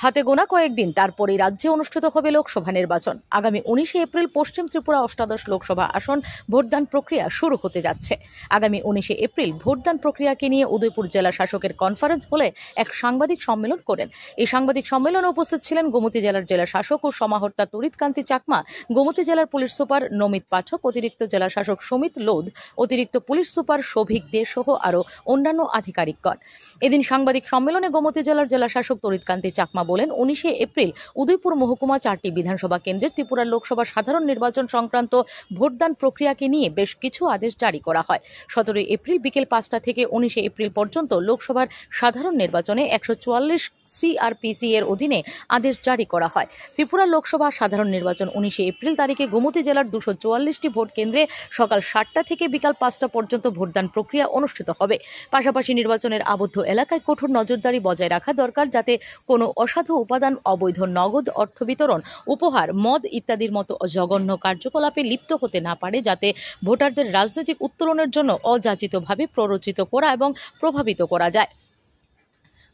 হাতে গোনা কয়েকদিন তারপরেই রাজ্যে অনুষ্ঠিত হবে লোকসভা নির্বাচন। আগামী 19 এপ্রিল পশ্চিম ত্রিপুরা অষ্টাদশ লোকসভা আসন ভোটদান প্রক্রিয়া শুরু হতে যাচ্ছে। আগামী 19 এপ্রিল ভোটদান প্রক্রিয়াকে নিয়ে উদয়পুর জেলা শাসকের কনফারেন্স হলে এক সাংবাদিক সম্মেলন করেন। এই সাংবাদিক সম্মেলনে উপস্থিত ছিলেন গোমতী জেলার জেলা শাসক ও সমাহর্তা তরিৎকান্তি চাকমা, গোমতী জেলার পুলিশ সুপার নমিত পাঠক, অতিরিক্ত জেলা শাসক সুমিত লোধ, অতিরিক্ত পুলিশ সুপার শোভিক দে সহ আরও অন্যান্য আধিকারিকগণ। এদিন সাংবাদিক সম্মেলনে গোমতী জেলার জেলা শাসক তরিৎকান্তি চাকমা বলেন, 19 এপ্রিল উদয়পুর মহকুমা 4টি বিধানসভা কেন্দ্রে ত্রিপুরার লোকসভা সাধারণ নির্বাচন সংক্রান্ত ভোটদান প্রক্রিয়াকে নিয়ে বেশ কিছু আদেশ জারি করা হয়। 17 এপ্রিল বিকেল 5টা থেকে 19 এপ্রিল পর্যন্ত লোকসভার সাধারণ নির্বাচনে 144 CRPC এর অধীনে আদেশ জারি করা হয়। ত্রিপুরা লোকসভা সাধারণ নির্বাচন 19 এপ্রিল তারিখে গোমতী জেলার 244টি ভোট কেন্দ্রে সকাল 7টা থেকে বিকাল 5টা পর্যন্ত ভোটদান প্রক্রিয়া অনুষ্ঠিত হবে। পাশাপাশি নির্বাচনের আবদ্ধ এলাকায় কঠোর নজরদারি বজায় রাখা দরকার, যাতে কোনো অসাধু উপাদান, অবৈধ নগদ অর্থ বিতরণ, উপহার, মদ ইত্যাদির মতো জঘন্য কার্যকলাপে লিপ্ত হতে না পারে, যাতে ভোটারদের রাজনৈতিক উত্তোলনের জন্য অযাচিতভাবে প্ররোচিত করা এবং প্রভাবিত করা যায়।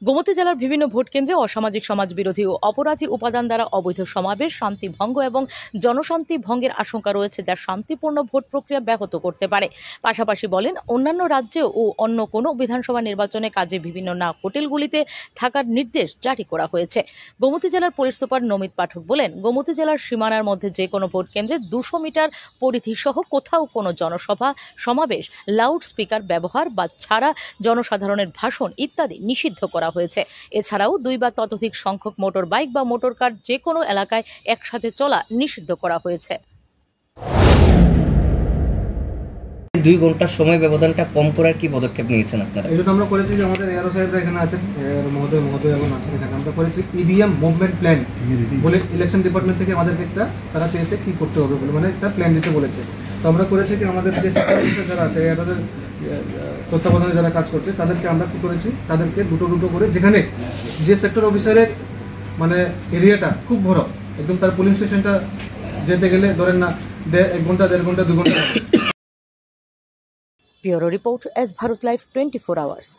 গোমতী জেলার বিভিন্ন ভোট কেন্দ্রে অসামাজিক, সমাজবিরোধী ও অপরাধী উপাদান দ্বারা অবৈধ সমাবেশ, শান্তি ভঙ্গ এবং জনশান্তি ভঙ্গের আশঙ্কা রয়েছে, যা শান্তিপূর্ণ ভোট প্রক্রিয়া ব্যাহত করতে পারে। পাশাপাশি বলেন, অন্যান্য রাজ্যে ও অন্য কোনো বিধানসভা নির্বাচনে কাজে বিভিন্ন না হোটেলগুলিতে থাকার নির্দেশ জারি করা হয়েছে। গোমতী জেলার পুলিশ সুপার নমিত পাঠক বলেন, গোমতী জেলার সীমানার মধ্যে যে কোনো ভোট কেন্দ্রে 200 মিটার পরিধি সহ কোথাও কোনো জনসভা, সমাবেশ, লাউড স্পিকার ব্যবহার বা ছাড়া, জনসাধারণের ভাষণ ইত্যাদি নিষিদ্ধ করা হয়েছে। এছাড়াও 2 বা ততোধিক সংখ্যক মোটর বাইক বা মোটর কার যে কোনো এলাকায় একসাথে চলা নিষিদ্ধ করা হয়েছে। 2 ঘন্টার সময় ব্যবধানটা কম করার কি পদক্ষেপ নিয়েছেন আপনারা? এই জন্য আমরা করেছি যে আমাদের এআরও সাহেবরা এখানে আছেন, মহোদয় এবং আছেন এখানে, আমরা করেছি ইভিএম মুভমেন্ট প্ল্যান বলে ইলেকশন ডিপার্টমেন্ট থেকে আমাদেরকে একটা তারা চেয়েছে কি করতে হবে বলে, মানে একটা প্ল্যান দিতে বলেছে। তো আমরা করেছি কি, আমাদের যে সেক্টর অফিসার যারা আছে, এআরওদের তত্ত্বাবধানে যারা কাজ করছে, তাদেরকে আমরা কি করেছি, তাদেরকে দুটো করে, যেখানে যে সেক্টর অফিসারের মানে এরিয়াটা খুব বড়, একদম তার পুলিং স্টেশনটা যেতে গেলে ধরেন না 1 ঘন্টা, 1.5 ঘন্টা, 2 ঘন্টা। Bureau Report, S Bharat Live 24 hours.